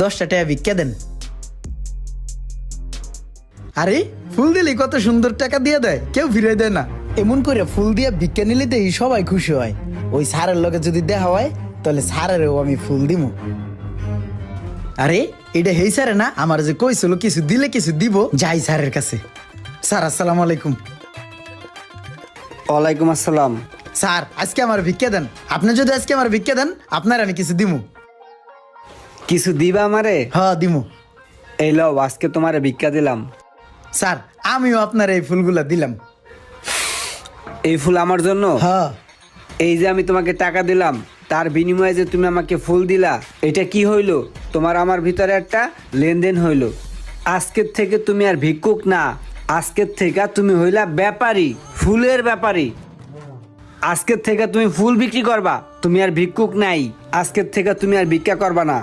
10টা টাকা ভিক্ষা দেন। আরে ফুল দিলে কত সুন্দর টাকা দিয়ে দেয়, কেউ ফিরে দেয় না। এমন করে ফুল দিয়ে ভিক্ষা নিলে দেই সবাই খুশি হয়। ওই স্যারের লগে যদি দেখা হয় তাহলে স্যারেরও আমি ফুল দিমু। আরে এটা হেই স্যারে না, আমার যে কইছিল কিছু দিলে কিছু দিব, যাই স্যারের কাছে। স্যার আসসালামু আলাইকুম। ওয়ালাইকুম আসসালাম। স্যার আজকে আমার ভিক্ষা দেন। আপনি যদি আজকে আমার ভিক্ষা দেন আপনার আমি কিছু দিমু। কিছু দিবা আমারে? হ্যাঁ দিমু। এই লও, আজকে তোমারে ভিক্ষা দিলাম। স্যার আমিও আপনার এই ফুলগুলা দিলাম। এই ফুল আমার জন্য? হ্যাঁ। এই যে আমি তোমাকে টাকা দিলাম, তার বিনিময়ে যে তুমি আমাকে ফুল দিলা, এটা কি হইলো? তোমার আমার ভিতরে একটা লেনদেন হইলো। আজকের থেকে তুমি আর ভিক্ষুক না, আজকের থেকে তুমি হইলা ব্যাপারী, ফুলের ব্যাপারী। আজকের থেকে তুমি ফুল বিক্রি করবা, তুমি আর ভিক্ষুক নাই। আজকের থেকে তুমি আর ভিক্ষা করবা না।